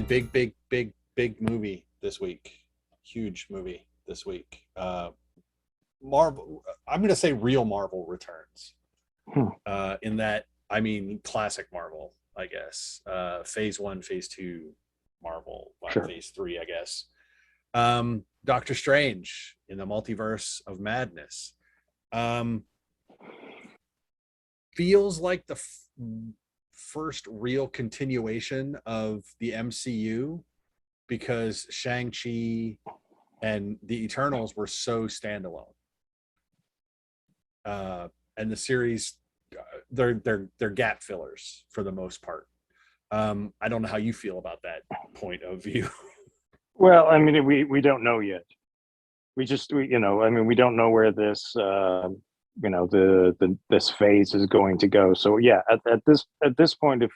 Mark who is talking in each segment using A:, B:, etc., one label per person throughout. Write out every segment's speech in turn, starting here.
A: man, big movie this week. Huge movie this week. Marvel, I'm going to say real Marvel returns. In that, I mean, classic Marvel, I guess. Phase 1, Phase 2 Marvel,
B: Sure.
A: Phase 3, I guess. Doctor Strange in the Multiverse of Madness. Feels like the first real continuation of the MCU, because Shang-Chi and the Eternals were so standalone. And the series, they're gap fillers for the most part. I don't know how you feel about that point of view.
B: Well, I mean, we don't know yet. We don't know where this this phase is going to go. So yeah, at this point, if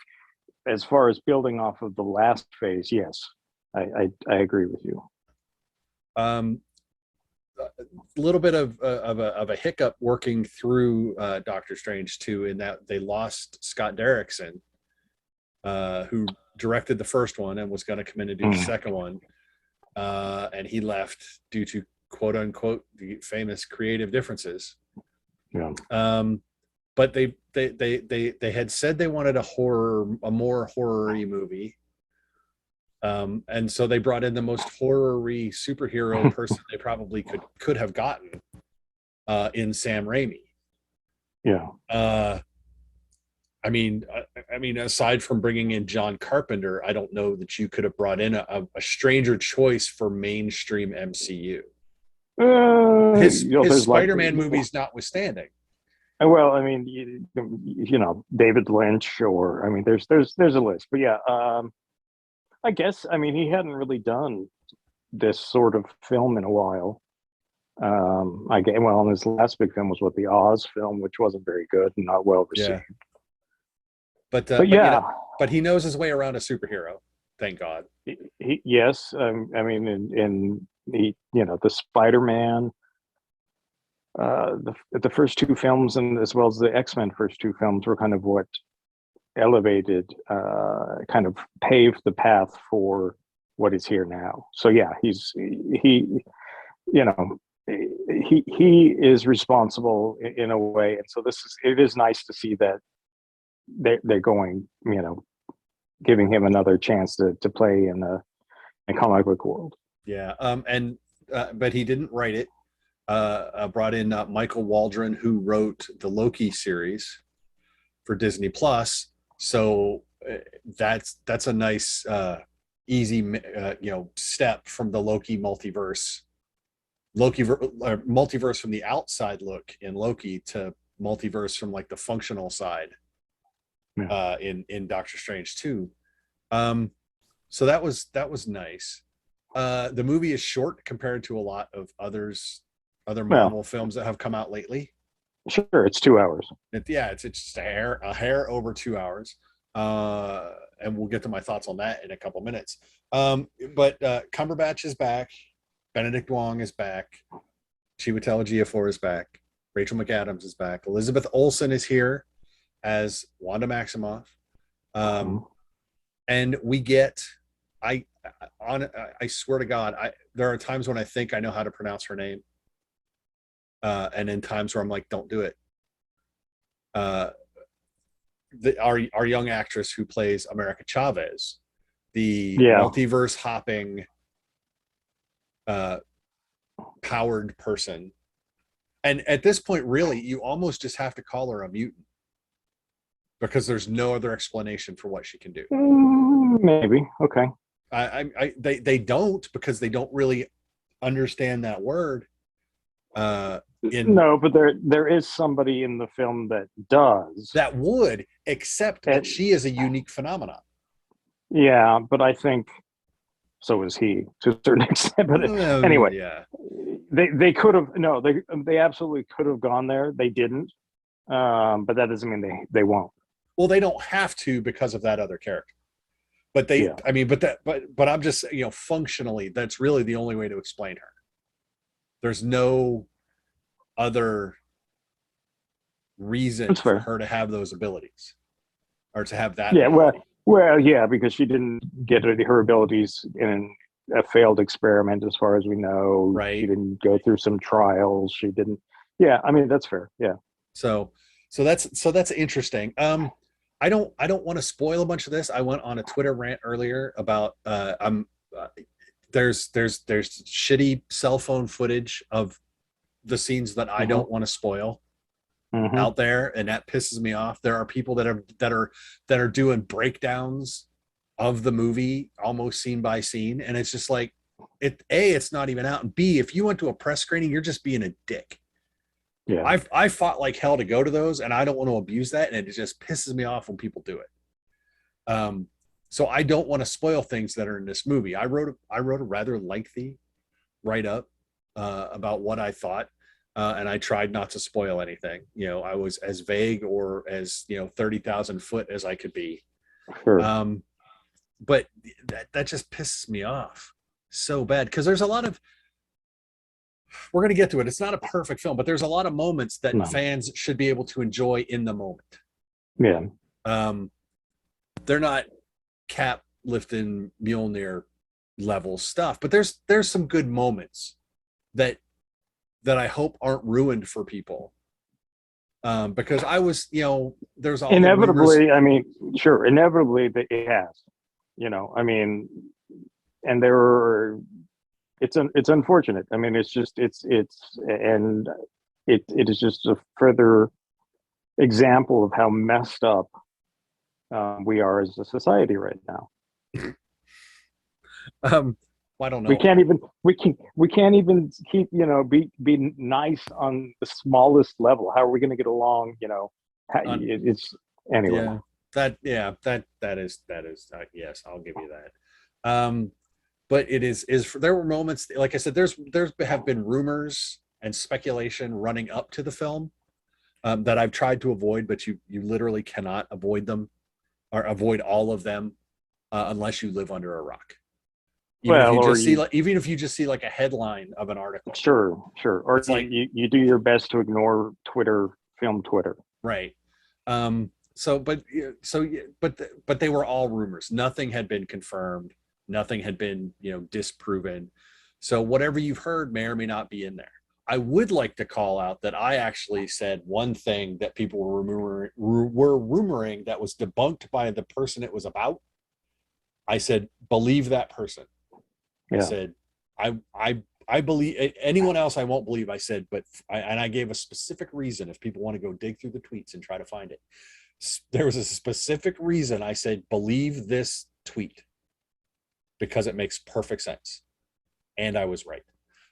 B: as far as building off of the last phase, yes, I agree with you.
A: A little bit of a hiccup working through Doctor Strange 2, in that they lost Scott Derrickson, who directed the first one and was going to come in and do the second one, and he left due to quote unquote the famous creative differences.
B: Yeah.
A: But they had said they wanted a more horror-y movie. And so they brought in the most horror-y superhero person they probably could have gotten, in Sam Raimi.
B: Yeah.
A: I mean, aside from bringing in John Carpenter, I don't know that you could have brought in a stranger choice for mainstream MCU. His Spider-Man movies notwithstanding.
B: Well, I mean, David Lynch, or I mean, there's a list, but yeah, I guess, I mean, he hadn't really done this sort of film in a while. And his last big film was the Oz film, which wasn't very good and not well received.
A: Yeah. But
B: yeah,
A: but he knows his way around a superhero. Thank God.
B: Yes, I mean, in the the Spider-Man, the first two films, and as well as the X-Men first two films, were kind of what elevated, kind of paved the path for what is here now. So yeah, he is responsible in a way, and so it is nice to see that they're going, giving him another chance to play in a comic book world.
A: Yeah. But he didn't write it. Brought in Michael Waldron, who wrote the Loki series for Disney Plus. So that's a nice, easy, step from the Loki multiverse from the outside look in Loki to multiverse from like the functional side, in Doctor Strange 2. So that was nice. The movie is short compared to a lot of other Marvel films that have come out lately.
B: Sure, it's 2 hours.
A: It's just a hair over 2 hours. And we'll get to my thoughts on that in a couple minutes. But Cumberbatch is back. Benedict Wong is back. Chiwetel Ejiofor is back. Rachel McAdams is back. Elizabeth Olsen is here as Wanda Maximoff. And we get, I swear to God, there are times when I think I know how to pronounce her name. And in times where I'm like, don't do it. Our young actress who plays America Chavez, the multiverse hopping, powered person. And at this point, really, you almost just have to call her a mutant, because there's no other explanation for what she can do.
B: Maybe. Okay.
A: They don't, because they don't really understand that word.
B: No, but there is somebody in the film that does.
A: That would, except that she is a unique phenomenon.
B: Yeah, but I think so is he, to a certain extent. But anyway,
A: yeah,
B: they could have. No, they absolutely could have gone there. They didn't. But that doesn't mean they won't.
A: Well, they don't have to because of that other character. But but I'm just, functionally, that's really the only way to explain her. There's no other reason for her to have those abilities, or to have that.
B: Yeah, Well, yeah, because she didn't get her abilities in a failed experiment, as far as we know. She
A: right?
B: didn't go through some trials. She didn't. Yeah, I mean that's fair. Yeah.
A: So that's interesting. I don't want to spoil a bunch of this. I went on a Twitter rant earlier about I'm there's shitty cell phone footage of the scenes that I
B: Mm-hmm.
A: don't want to spoil
B: Mm-hmm.
A: out there, and that pisses me off. There are people that are doing breakdowns of the movie almost scene by scene, and it's just like it's not even out, and B, if you went to a press screening, you're just being a dick.
B: Yeah.
A: I fought like hell to go to those, and I don't want to abuse that, and it just pisses me off when people do it. Um, so I don't want to spoil things that are in this movie. I wrote a rather lengthy write up about what I thought, and I tried not to spoil anything. You know, I was as vague or as 30,000 foot as I could be.
B: Sure.
A: Um, but that just pisses me off so bad because there's a lot of we're going to get to it. It's not a perfect film, but there's a lot of moments that
B: No.
A: fans should be able to enjoy in the moment.
B: Yeah.
A: Um, they're not cap lifting Mjolnir level stuff, but there's some good moments that I hope aren't ruined for people. Because I was, there's all the rumors.
B: Inevitably, I mean, sure. Inevitably, it has. I mean, and there are. It's unfortunate. I mean, and it is just a further example of how messed up we are as a society right now.
A: Um, I don't
B: We
A: know.
B: can't even we can't even keep be nice on the smallest level. How are we going to get along? It's anyway.
A: Yeah, that is yes, I'll give you that. But it is there were moments like I said, there's have been rumors and speculation running up to the film that I've tried to avoid, but you literally cannot avoid them or avoid all of them unless you live under a rock.
B: Well, or you
A: Even if you just see like a headline of an article,
B: sure, or
A: it's like
B: you do your best to ignore Twitter, film Twitter.
A: right. So, but they were all rumors. Nothing had been confirmed. Nothing had been disproven. So whatever you've heard may or may not be in there. I would like to call out that I actually said one thing that people were rumoring that was debunked by the person it was about. I said, believe that person. I
B: Yeah.
A: said, I believe anyone else I won't believe. I said, and I gave a specific reason if people want to go dig through the tweets and try to find it. There was a specific reason I said, believe this tweet because it makes perfect sense. And I was right.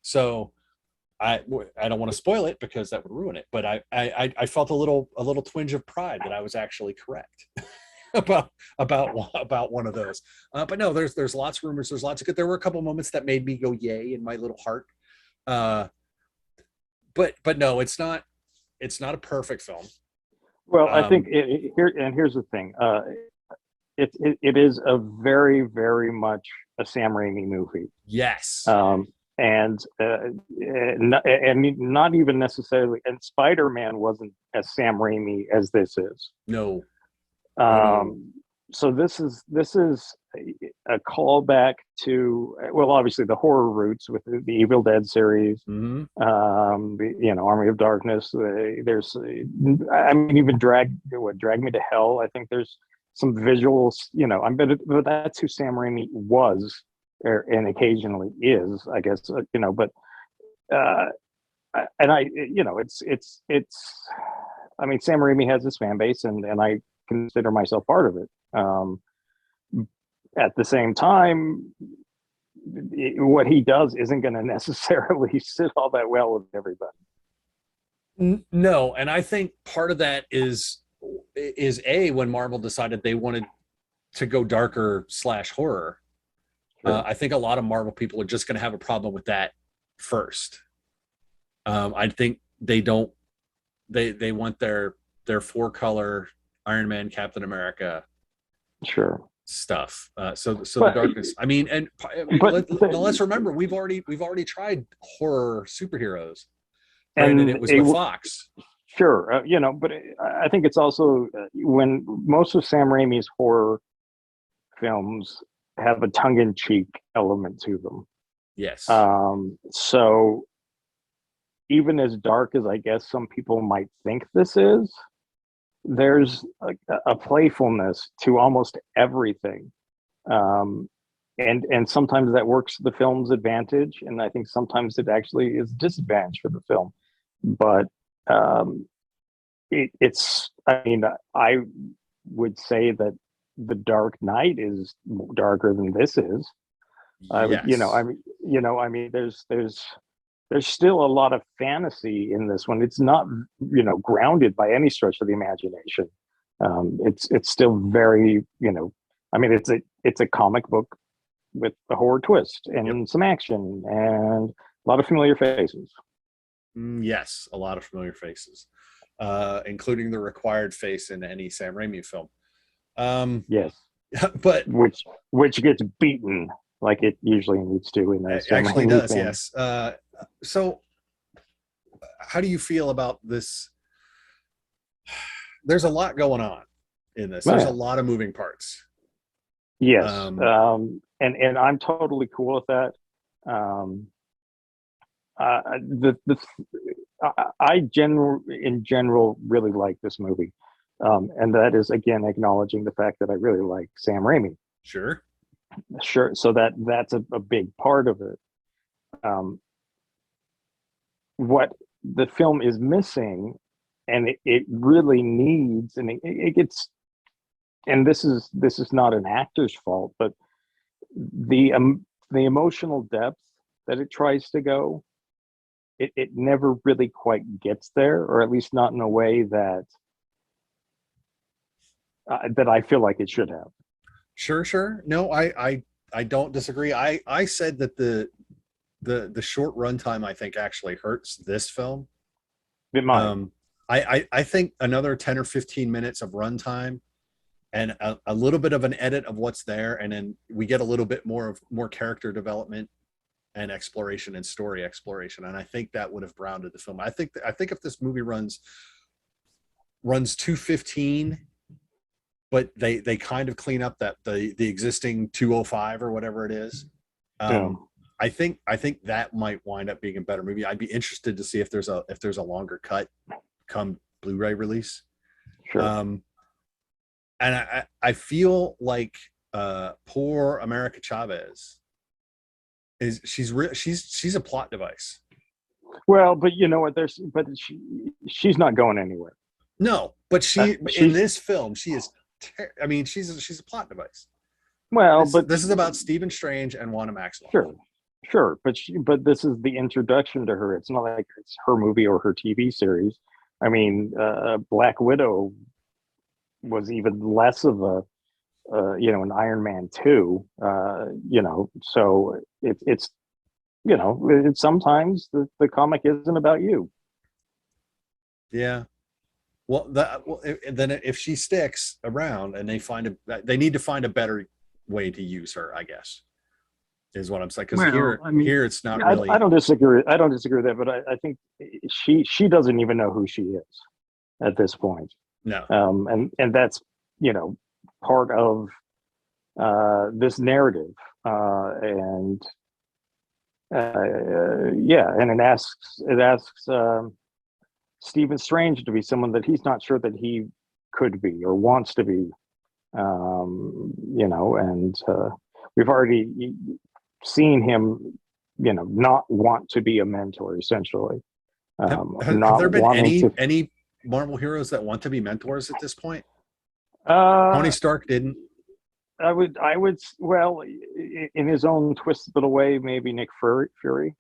A: So I don't want to spoil it because that would ruin it. But I felt a little twinge of pride that I was actually correct. about one of those, but no, there's lots of rumors. There's lots of good. There were a couple moments that made me go yay in my little heart, but no, it's not a perfect film.
B: Well, I think here's the thing. It is a very, very much a Sam Raimi movie.
A: Yes.
B: And not even necessarily. And Spider-Man wasn't as Sam Raimi as this is.
A: No.
B: So this is a callback to, well, obviously the horror roots with the Evil Dead series,
A: mm-hmm.
B: Army of Darkness. There's, I mean, even Drag Me to Hell. I think there's some visuals. But that's who Sam Raimi was, and occasionally is, I guess. But and I, it's. I mean, Sam Raimi has this fan base, and I consider myself part of it. At the same time, what he does isn't going to necessarily sit all that well with everybody.
A: No, and I think part of that is when Marvel decided they wanted to go darker / horror. Sure. I think a lot of Marvel people are just going to have a problem with that first. I think they don't. They want their 4-color Iron Man, Captain America,
B: sure,
A: stuff. So the darkness. I mean, and let's remember we've already tried horror superheroes, and it was with Fox.
B: Sure, but I think it's also when most of Sam Raimi's horror films have a tongue-in-cheek element to them.
A: Yes.
B: So even as dark as I guess some people might think this is, there's a playfulness to almost everything. And sometimes that works to the film's advantage, and I think sometimes it actually is disadvantage for the film. But it's, I mean, I would say that The Dark Knight is darker than this is.
A: Yes.
B: I mean, there's still a lot of fantasy in this one. It's not, grounded by any stretch of the imagination. It's still very, I mean, it's a comic book with a horror twist and some action and a lot of familiar faces.
A: Yes, a lot of familiar faces, including the required face in any Sam Raimi film.
B: Yes,
A: but
B: which gets beaten like it usually needs to in a Sam
A: actually
B: Raimi
A: does.
B: film.
A: Yes. So, how do you feel about this? There's a lot going on in this. There's a lot of moving parts.
B: Yes, and I'm totally cool with that. In general really like this movie, and that is again acknowledging the fact that I really like Sam Raimi.
A: Sure.
B: So that's a big part of it. What the film is missing, and it really needs, and it gets, and this is not an actor's fault, but the emotional depth that it tries to go, it never really quite gets there, or at least not in a way that that I feel like it should have.
A: Sure. No, I don't disagree. I said that the short runtime I think actually hurts this film.
B: It might.
A: I think another 10 or 15 minutes of runtime and a little bit of an edit of what's there, and then we get a little bit more character development and exploration and story exploration, and I think that would have grounded the film. I think if this movie runs 215, but they kind of clean up that the existing 205 or whatever it is. I think that might wind up being a better movie. I'd be interested to see if there's a longer cut come Blu-ray release.
B: Sure.
A: And I feel like poor America Chavez she's a plot device.
B: Well, but you know what? She's not going anywhere.
A: No, but in this film she is. I mean, she's a plot device.
B: Well,
A: this is about Stephen Strange and Wanda Maximoff.
B: Sure, but this is the introduction to her. It's not like it's her movie or her TV series. I mean, Black Widow was even less of an Iron Man 2. So it's sometimes the comic isn't about you.
A: Yeah. Well, then if she sticks around and they need to find a better way to use her, I guess, is what I'm saying. Because here it's not really.
B: I don't disagree. I don't disagree with that, but I think she doesn't even know who she is at this point.
A: No.
B: And that's part of this narrative, and it asks Stephen Strange to be someone that he's not sure that he could be or wants to be, and we've already seen him, not want to be a mentor, essentially.
A: Have there been any Marvel heroes that want to be mentors at this point? Tony Stark didn't.
B: I would, well, in his own twisted little way, maybe Nick Fury.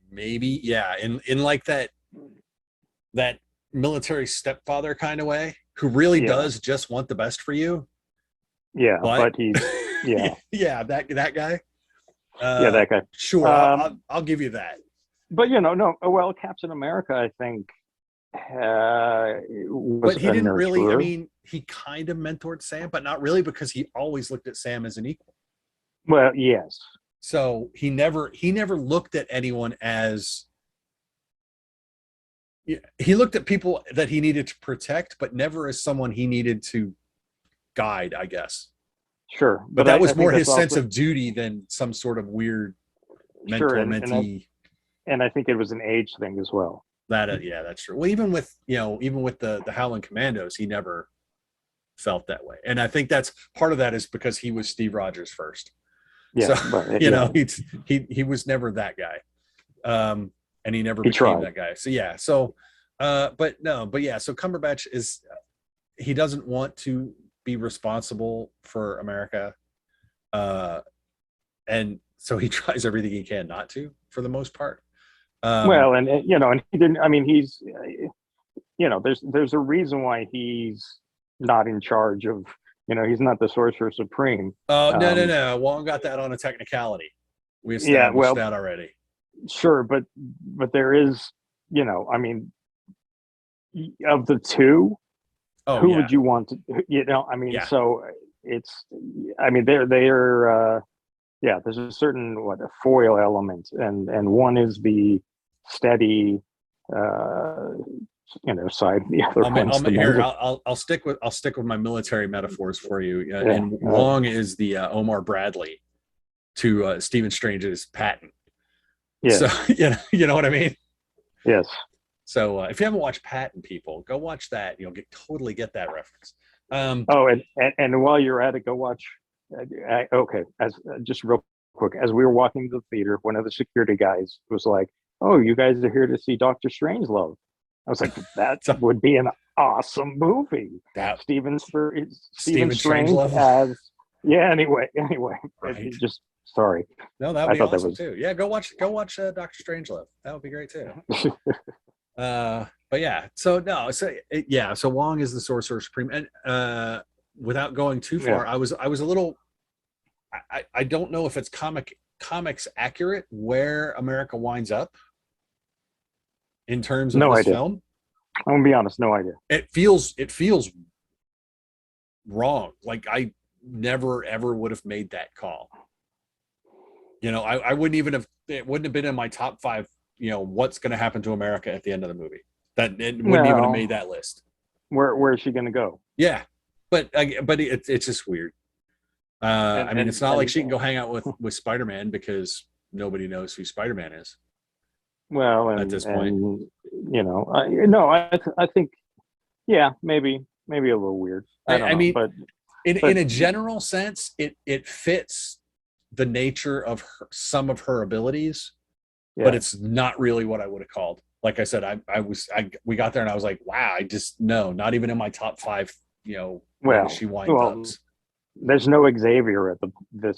A: Maybe, yeah, in like that military stepfather kind of way, who really does just want the best for you.
B: Yeah, but he's
A: yeah, that guy.
B: That guy.
A: Sure, I'll give you that.
B: But no. Well, Captain America, I think,
A: but he didn't really. I mean, he kind of mentored Sam, but not really, because he always looked at Sam as an equal.
B: Well, yes.
A: So he never looked at anyone as. He looked at people that he needed to protect, but never as someone he needed to guide, I guess.
B: Sure,
A: But
B: but
A: that
B: I
A: was
B: think
A: more
B: that's
A: his sense
B: also
A: of duty than some sort of weird
B: sure,
A: mentee.
B: and I think it was an age thing as well.
A: That yeah, that's true. Well, even with even with the Howling Commandos, he never felt that way, and I think that's part of that is because he was Steve Rogers first.
B: Yeah,
A: So
B: but
A: he was never that guy, and he never
B: he
A: became
B: tried.
A: that guy. So yeah, so but yeah, so Cumberbatch is he doesn't want to be responsible for America, and so he tries everything he can not to, for the most part.
B: Well, and and he didn't. I mean, he's there's a reason why he's not in charge of. He's not the sorcerer supreme.
A: Oh no, Wong got that on a technicality. We
B: Yeah,
A: established
B: well,
A: that already.
B: sure, but there is, I mean, of the two,
A: Oh
B: who
A: yeah,
B: would you want to? I mean,
A: yeah.
B: so it's. I mean, they're. Yeah, there's a certain a foil element, and one is the steady, side. The other one's the negative.
A: I'll stick with my military metaphors for you.
B: Yeah,
A: And Wong is the Omar Bradley to Stephen Strange's Patton.
B: yes,
A: So you know what I mean.
B: yes.
A: So if you haven't watched Patton, people, go watch that. You'll totally get that reference.
B: Oh, and while you're at it, go watch. Okay, as just real quick, as we were walking to the theater, one of the security guys was like, "Oh, you guys are here to see Doctor Strangelove." I was like, "That would be an awesome movie." Stephen Strange
A: Strangelove.
B: as Anyway,
A: Right.
B: just sorry.
A: No, that would be awesome too. Yeah, go watch Doctor Strangelove. That would be great too. But yeah, so Wong is the Sorcerer Supreme, and without going too far, I was a little. I don't know if it's comics accurate where America winds up in terms of this film.
B: I'm gonna be honest, no idea.
A: It feels wrong. Like I never ever would have made that call. I wouldn't even have. It wouldn't have been in my top 5. What's going to happen to America at the end of the movie? That it wouldn't even have made that list.
B: Where is she going to go?
A: Yeah, but it's just weird. I mean, it's not like she can go hang out with Spider-Man because nobody knows who Spider-Man is.
B: Well,
A: at this point,
B: I think, yeah, maybe a little weird. I mean, but
A: in a general sense, it fits the nature of some of her abilities, but it's not really what I would have called. Like I said, we got there and I was like, wow, not even in my top 5. Where she winds up.
B: There's no Xavier at this.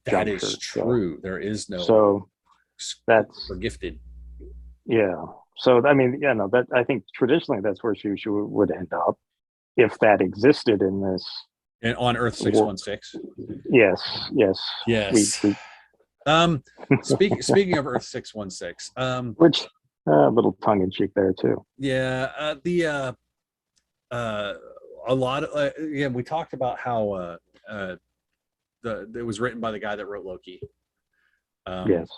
A: That is true. There is no.
B: So that's
A: for gifted.
B: Yeah. So I mean, that I think traditionally that's where she would end up if that existed in this.
A: And on Earth 616.
B: Yes.
A: Speaking of Earth 616,
B: which a little tongue in cheek there too.
A: Yeah. A lot of we talked about how it was written by the guy that wrote Loki.
B: Yes.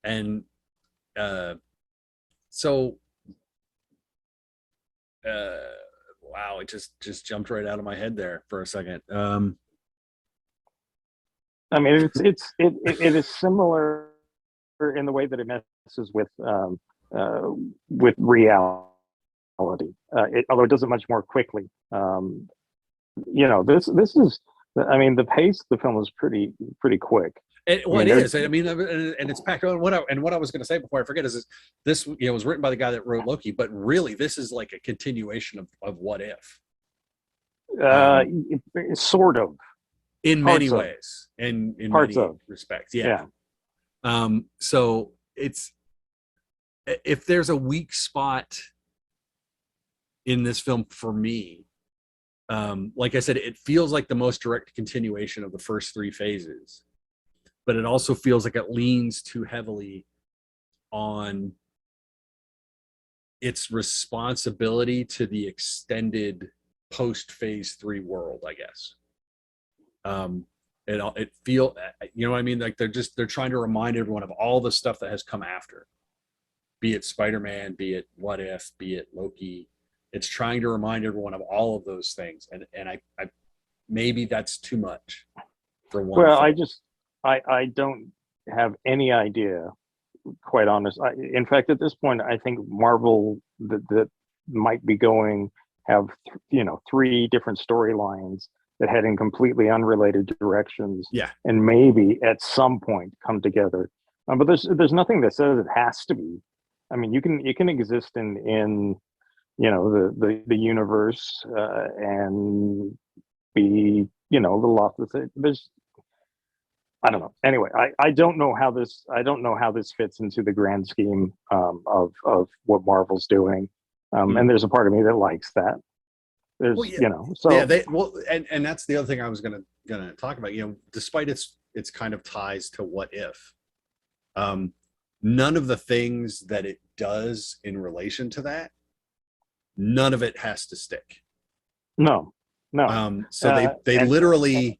A: And so wow, it just jumped right out of my head there for a second.
B: I mean, it is similar in the way that it messes with reality. Although it does it much more quickly. This is. I mean, the pace of the film is pretty quick.
A: It is. I mean, and it's packed. What I was going to say before I forget is this. Was written by the guy that wrote Loki, but really, this is like a continuation of What If.
B: Sort of.
A: In many ways, in many respects, yeah. So it's if there's a weak spot in this film for me, like I said, it feels like the most direct continuation of the first 3 phases, but it also feels like it leans too heavily on its responsibility to the extended post phase 3 world, I guess. It feel, you know what I mean? Like they're trying to remind everyone of all the stuff that has come after, be it Spider-Man, be it What If, be it Loki. It's trying to remind everyone of all of those things. And maybe that's too much for one
B: Well,
A: film.
B: I don't have any idea, quite honest. In fact, at this point, I think Marvel that might be going have three different storylines that head in completely unrelated directions,
A: Yeah.
B: and maybe at some point come together. But there's nothing that says it has to be. I mean, you can exist in the universe and be a little off the thing. There's I don't know. Anyway, I don't know how this fits into the grand scheme of what Marvel's doing. And there's a part of me that likes that.
A: Well,
B: There's
A: yeah,
B: so
A: yeah. And that's the other thing I was gonna talk about. Despite its kind of ties to What If, none of the things that it does in relation to that, none of it has to stick.
B: no, no.
A: So they
B: And
A: literally,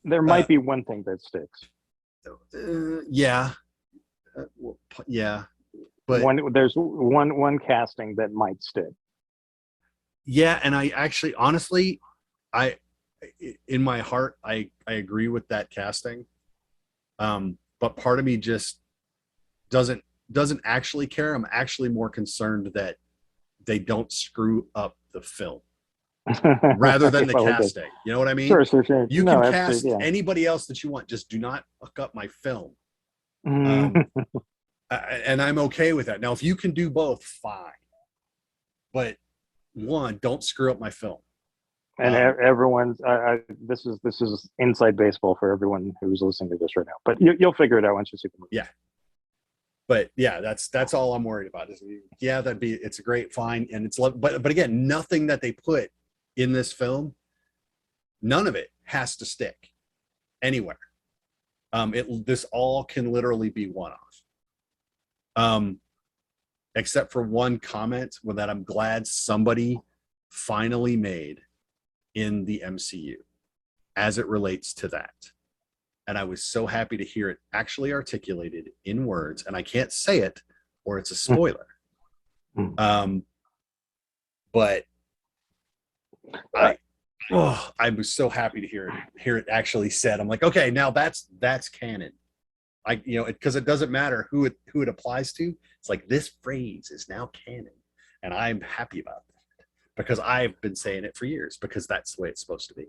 B: there might be one thing that sticks.
A: yeah, yeah, but
B: There's one casting that might stick.
A: yeah, and I actually, honestly, I in my heart, I agree with that casting. But part of me just doesn't actually care. I'm actually more concerned that they don't screw up the film rather than the casting. You know what I mean?
B: Sure.
A: You can cast anybody else that you want. Just do not fuck up my film. And I'm okay with that. Now, if you can do both, fine. But one, don't screw up my film.
B: And everyone's this is inside baseball for everyone who's listening to this right now. But you'll figure it out once you see the movie.
A: Yeah. But yeah, that's all I'm worried about. Yeah, it's a great fine, and but again, nothing that they put in this film, none of it has to stick anywhere. This all can literally be one-off. Except for one comment that I'm glad somebody finally made in the MCU as it relates to that. And I was so happy to hear it actually articulated in words, and I can't say it or it's a spoiler. But I was so happy to hear it actually said. I'm like, okay, now that's canon. Because it doesn't matter who it applies to. It's like, this phrase is now canon, and I'm happy about that because I've been saying it for years, because that's the way it's supposed to be.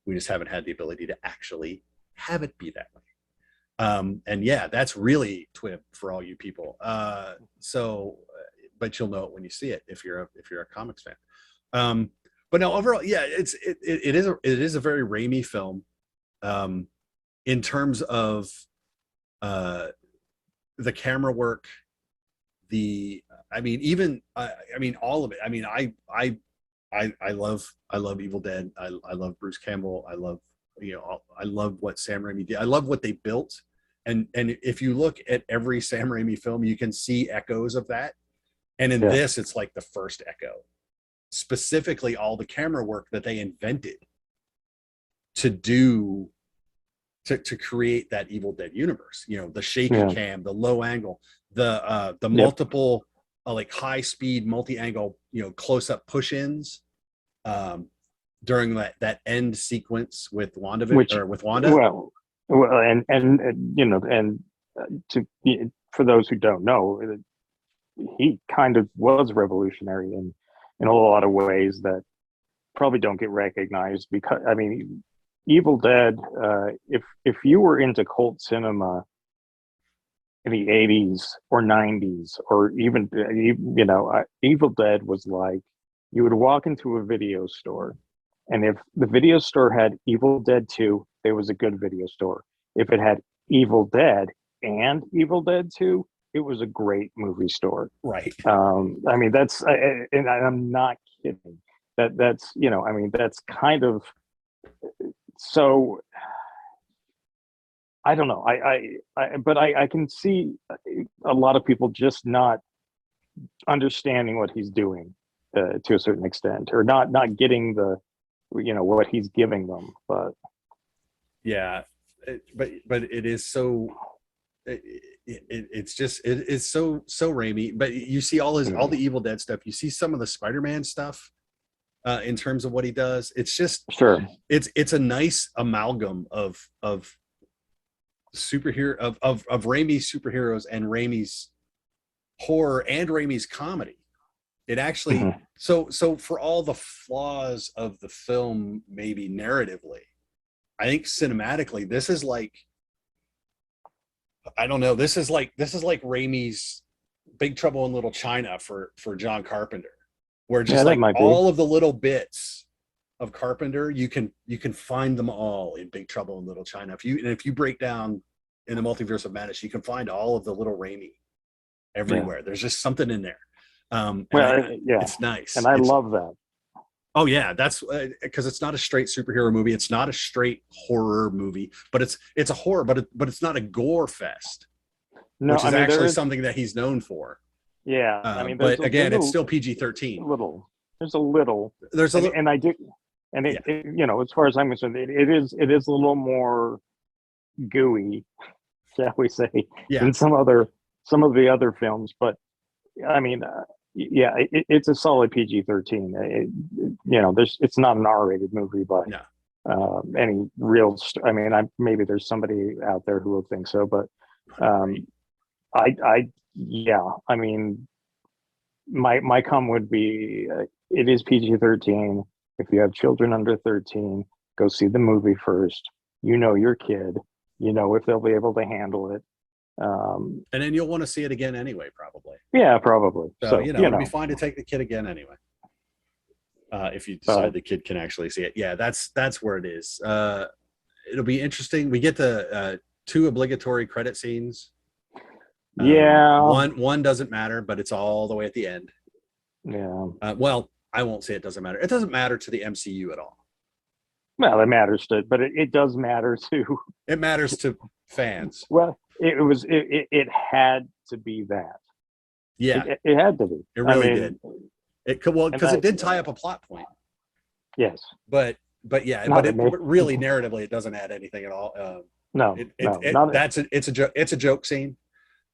A: We just haven't had the ability to actually have it be that way. And yeah, that's really TWIB for all you people. But you'll know it when you see it if you're a comics fan. But no, overall, yeah, it is a very Raimi film. In terms of the camera work, all of it. I mean, I love Evil Dead. I love Bruce Campbell. I love what Sam Raimi did. I love what they built. And if you look at every Sam Raimi film, you can see echoes of that. And in this, it's like the first echo. Specifically, all the camera work that they invented to create that Evil Dead universe. The shaky cam, the low angle, the multiple like high speed multi-angle close-up push-ins during that end sequence with Wanda.
B: For those who don't know, he kind of was revolutionary in a lot of ways that probably don't get recognized, because Evil Dead, if you were into cult cinema in the 80s or 90s, or even Evil Dead was like, you would walk into a video store, and if the video store had Evil Dead 2, it was a good video store. If it had Evil Dead and Evil Dead 2, it was a great movie store.
A: Right.
B: That's, and I'm not kidding. That's kind of, so I don't know. But I can see a lot of people just not understanding what he's doing to a certain extent, or not getting the what he's giving them. But
A: yeah, but it is so. It's so Raimi. But you see all the Evil Dead stuff. You see some of the Spider-Man stuff. in terms of what he does. It's just
B: Sure.
A: it's a nice amalgam of superhero of Raimi's superheroes and Raimi's horror and Raimi's comedy. It actually so for all the flaws of the film, maybe narratively, I think cinematically, this is like, I don't know, this is like Raimi's Big Trouble in Little China for John Carpenter, where just like all of the little bits of Carpenter, you can find them all in Big Trouble in Little China. If you break down in the Multiverse of Madness, you can find all of the little Raimi everywhere. Yeah. There's just something in there. It's nice,
B: and I love that.
A: Oh yeah, that's because it's not a straight superhero movie. It's not a straight horror movie, but it's a horror, but it's not a gore fest, which is actually something that he's known for.
B: Yeah,
A: but again, it's still PG-13.
B: There's a little, and I do, and it, as far as I'm concerned, it is a little more gooey, shall we say, than some of the other films. But I mean, it's a solid PG-13. It's not an R-rated movie by any real. Maybe there's somebody out there who will think so, but my comment would be, it is PG-13. If you have children under 13, go see the movie first. Your kid. If they'll be able to handle it.
A: And then you'll want to see it again anyway, probably.
B: Yeah, probably.
A: So it'll be fine to take the kid again anyway. If you decide the kid can actually see it. Yeah, that's where it is. It'll be interesting. We get the 2 obligatory credit scenes. One doesn't matter, but it's all the way at the end.
B: Yeah.
A: Well, I won't say it doesn't matter. It doesn't matter to the MCU at all.
B: Well, it matters but it does matter to.
A: It matters to fans.
B: Well, it had to be that.
A: Yeah,
B: it had to be.
A: It really did. Because it did tie up a plot point.
B: Yes,
A: but really narratively, it doesn't add anything at all. It's a joke scene,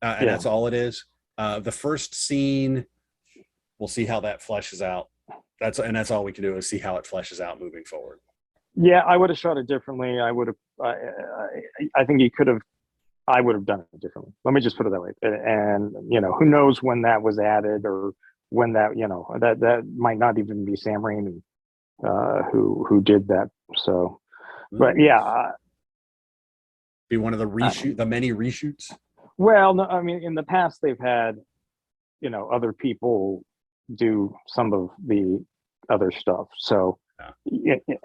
A: and that's all it is. The first scene, we'll see how that fleshes out. That's all we can do is see how it fleshes out moving forward.
B: Yeah, I would have shot it differently. I would have. I think he could have. I would have done it differently. Let me just put it that way. And who knows when that was added, or when that that might not even be Sam Raimi who did that. So, but
A: be one of the many reshoots.
B: Well, no, in the past they've had other people do some of the other stuff. So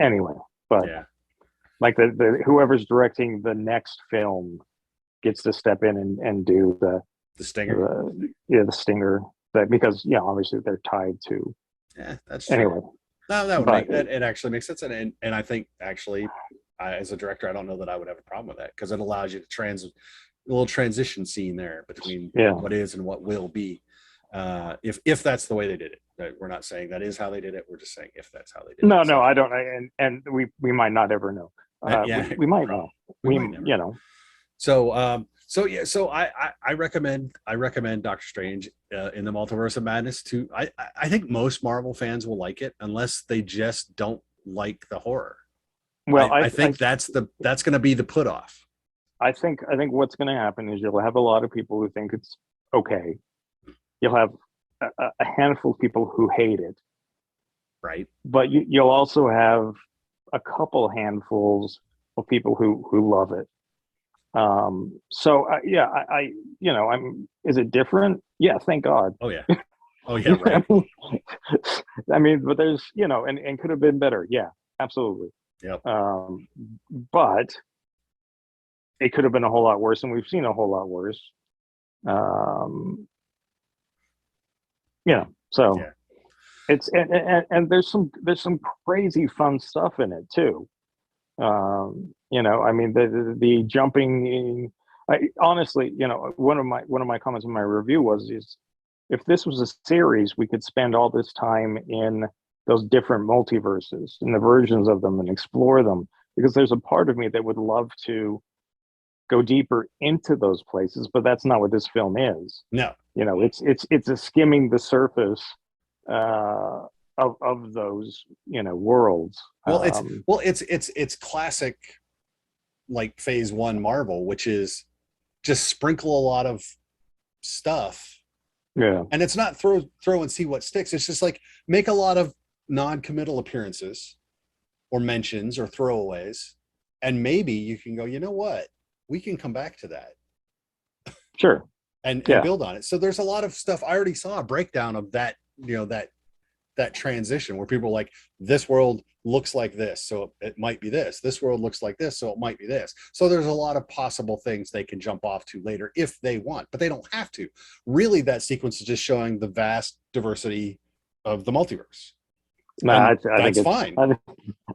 B: anyway. But like the whoever's directing the next film gets to step in and do the
A: stinger.
B: The stinger, because obviously they're tied to.
A: Yeah, that's true.
B: Anyway.
A: No, it actually makes sense, and I think actually, as a director, I don't know that I would have a problem with that, because it allows you to a little transition scene there between what is and what will be. If that's the way they did it. We're not saying that is how they did it. We're just saying if that's how they did it.
B: No, I don't. And we might not ever know. We might know. We might never.
A: So I recommend Doctor Strange in the Multiverse of Madness to. I think most Marvel fans will like it, unless they just don't like the horror. Well, I think that's going to be the put off.
B: I think what's going to happen is you'll have a lot of people who think it's okay. You'll have a handful of people who hate it,
A: right?
B: But you'll also have a couple handfuls of people who love it. Is it different? Yeah, thank God.
A: Oh yeah, right.
B: But there's and could have been better. Yeah, absolutely.
A: Yep.
B: But it could have been a whole lot worse, and we've seen a whole lot worse. It's and there's some crazy fun stuff in it too. The jumping. Honestly, one of my comments in my review is, if this was a series, we could spend all this time in those different multiverses and the versions of them and explore them, because there's a part of me that would love to go deeper into those places, but that's not what this film is.
A: No,
B: it's a skimming the surface of those, worlds.
A: Well, it's classic, like phase one Marvel, which is just sprinkle a lot of stuff,
B: Yeah,
A: and it's not throw and see what sticks. It's just like make a lot of non-committal appearances or mentions or throwaways, and maybe you can go, you know what, we can come back to that
B: sure.
A: and
B: Yeah,
A: build on it. So there's a lot of stuff. I already saw a breakdown of that, that transition where people are like, this world looks like this, so it might be this world looks like this, so it might be this. So there's a lot of possible things they can jump off to later if they want, but they don't have to. Really, that sequence is just showing the vast diversity of the multiverse,
B: no,
A: and
B: I think
A: that's
B: it's
A: fine.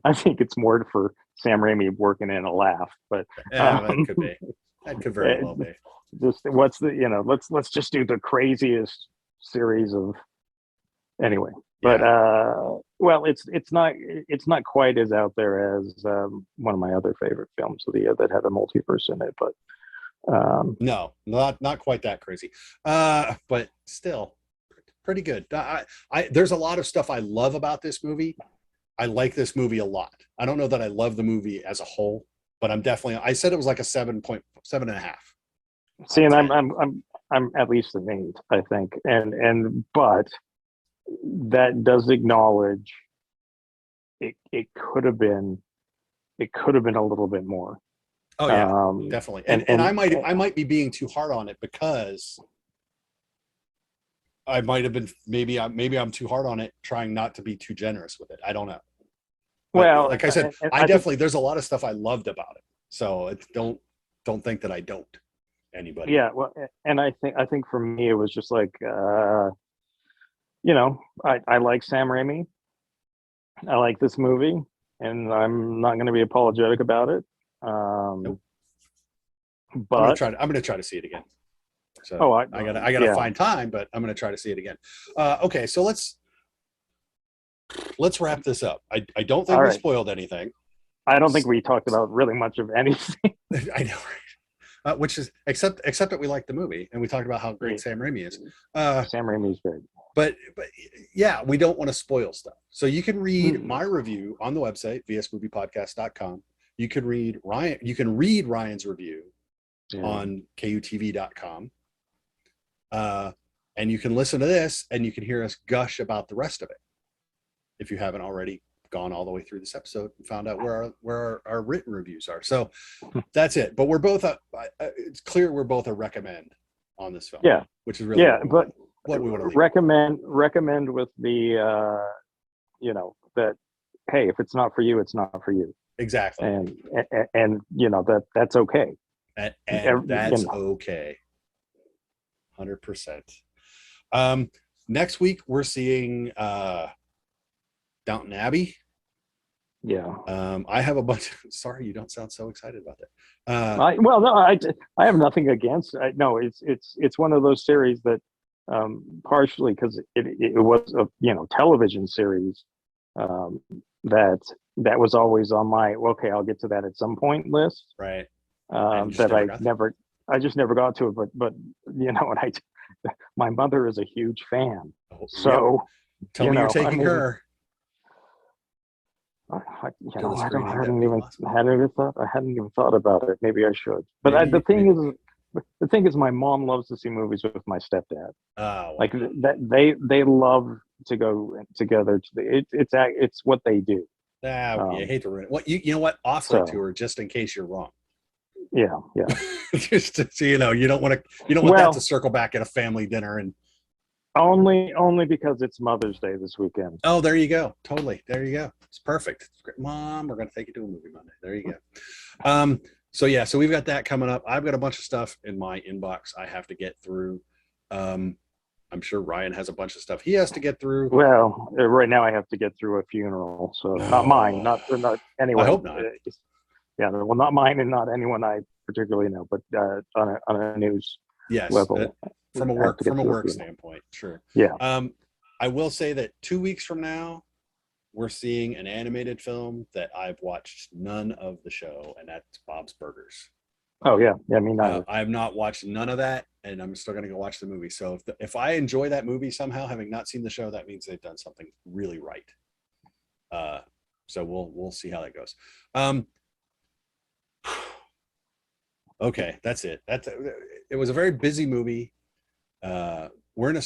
B: I think it's more for Sam Raimi working in a laugh, but
A: Yeah, that could be. That could very well be.
B: just what's the let's just do the craziest series of anyway. But
A: Yeah.
B: well, it's not quite as out there as one of my other favorite films of the year that had a multiverse in it, but
A: No, not quite that crazy. But still pretty good. There's a lot of stuff I love about this movie. I like this movie a lot. I don't know that I love the movie as a whole, but I said it was like a 7.7.5
B: see,
A: out of
B: and
A: 10.
B: I'm at least an 8, I think, and but that does acknowledge it could have been a little bit more.
A: Oh yeah, definitely. And I might be being too hard on it because I might have been, maybe I'm too hard on it, trying not to be too generous with it. I don't know. But
B: Well,
A: like I said, I
B: I think
A: definitely, there's a lot of stuff I loved about it. So don't think that I don't, anybody.
B: yeah. Well, and I think for me it was just like I like Sam Raimi. I like this movie, and I'm not going to be apologetic about it.
A: Nope.
B: But
A: I'm gonna try to see it again.
B: oh,
A: So I gotta
B: yeah.
A: find time, but I'm gonna try to see it again. Okay, so let's wrap this up. I don't think
B: All
A: we
B: right.
A: spoiled anything.
B: I don't think we talked about really much of anything.
A: I know, right? Which is except that we like the movie and we talked about how great Sam Raimi is.
B: Sam Raimi's great.
A: But yeah, we don't want to spoil stuff. So you can read
B: Mm,
A: my review on the website vsmoviepodcast.com. You can read Ryan's review
B: yeah.
A: on kutv.com. And you can listen to this and you can hear us gush about the rest of it if you haven't already gone all the way through this episode and found out where our written reviews are. So that's it. But we're both it's clear we're both a recommend on this film,
B: Yeah.
A: which is really
B: Yeah. But
A: what we want to leave.
B: recommend with the that, hey, if it's not for you, it's not for you.
A: Exactly.
B: And that's okay.
A: And that's okay. 100%. Next week we're seeing Downton Abbey.
B: Yeah.
A: I have a bunch. Sorry, you don't sound so excited about that.
B: No, I have nothing against. No, it's one of those series that partially because it was a television series that was always on my okay, I'll get to that at some point list.
A: Right.
B: That I just never got to it. But and my mother is a huge fan, so
A: yep. Tell me you're taking her.
B: I hadn't even thought about it. Maybe I should. But the thing is, my mom loves to see movies with my stepdad.
A: Wow.
B: Like that, they love to go together. It's what they do.
A: I hate to ruin it. What you know what? Offer it to her just in case you're wrong.
B: Yeah.
A: Just so you don't want that to circle back at a family dinner and.
B: Only because it's Mother's Day this weekend.
A: Oh, there you go. Totally. There you go. It's perfect. It's great. Mom, we're going to take you to a movie Monday. There you go. So we've got that coming up. I've got a bunch of stuff in my inbox I have to get through. I'm sure Ryan has a bunch of stuff he has to get through.
B: Well, right now I have to get through a funeral, so not mine, not anyone.
A: I hope not.
B: Yeah, well, not mine and not anyone I particularly know, but on a news level.
A: From a work standpoint, sure.
B: Yeah.
A: I will say that 2 weeks from now, we're seeing an animated film that I've watched none of the show, and that's Bob's Burgers.
B: Oh yeah, yeah, me neither.
A: I have not watched none of that, and I'm still going to go watch the movie. So if I enjoy that movie somehow, having not seen the show, that means they've done something really right. So we'll see how that goes. Okay, that's it. It was a very busy movie. We're in a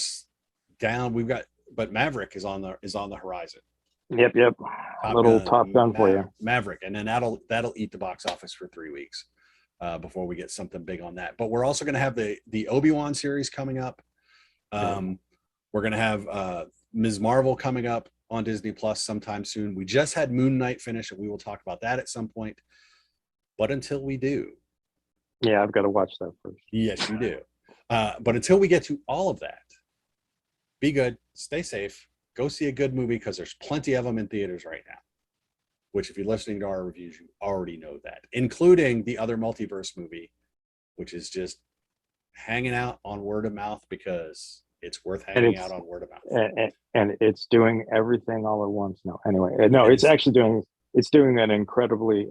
A: down. But Maverick is on the horizon.
B: Yep. Little Top Gun for you.
A: Maverick, and then that'll eat the box office for 3 weeks before we get something big on that. But we're also going to have the Obi-Wan series coming up. We're going to have Ms. Marvel coming up on Disney Plus sometime soon. We just had Moon Knight finish, and we will talk about that at some point. But until we do,
B: yeah, I've got to watch that first.
A: Yes, you do. But until we get to all of that, be good, stay safe, go see a good movie, because there's plenty of them in theaters right now. Which, if you're listening to our reviews, you already know that, including the other Multiverse movie, which is just hanging out on word of mouth because it's worth hanging out on word of mouth.
B: And it's doing everything all at once. No, anyway, no, it's actually doing an incredibly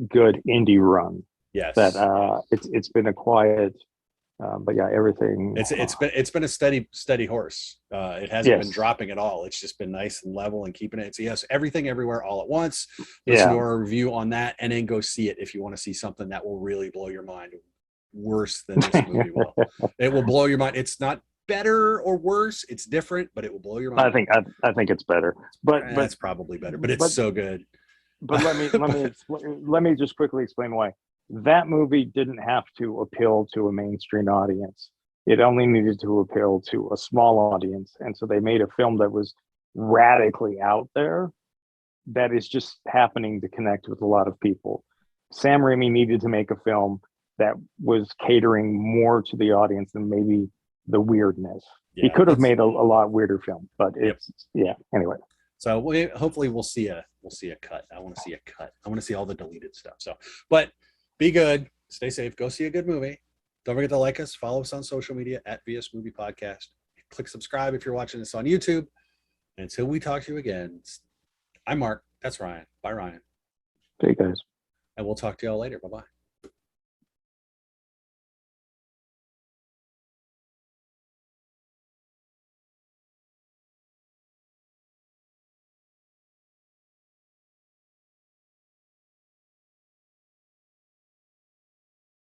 B: good indie run.
A: Yes,
B: that it's been a quiet, but yeah, everything.
A: It's been a steady horse. It hasn't been dropping at all. It's just been nice and level and keeping it. So yes, everything everywhere all at once. Listen to our review on that, and then go see it if you want to see something that will really blow your mind. Worse than this movie will. It will blow your mind. It's not better or worse. It's different, but it will blow your mind.
B: I think it's better. But
A: that's probably better. But it's so good.
B: But let me just quickly explain why. That movie didn't have to appeal to a mainstream audience. It only needed to appeal to a small audience. And so they made a film that was radically out there, that is just happening to connect with a lot of people. Sam Raimi needed to make a film that was catering more to the audience than maybe the weirdness. He could have made a lot weirder film, but it's anyway.
A: So hopefully we'll see a cut. I want to see a cut. I want to see all the deleted stuff. So, but be good, stay safe, go see a good movie. Don't forget to like us, follow us on social media at VS Movie Podcast. Click subscribe if you're watching this on YouTube. And until we talk to you again, I'm Mark. That's Ryan. Bye, Ryan.
B: Hey, guys.
A: And we'll talk to y'all later. Bye-bye.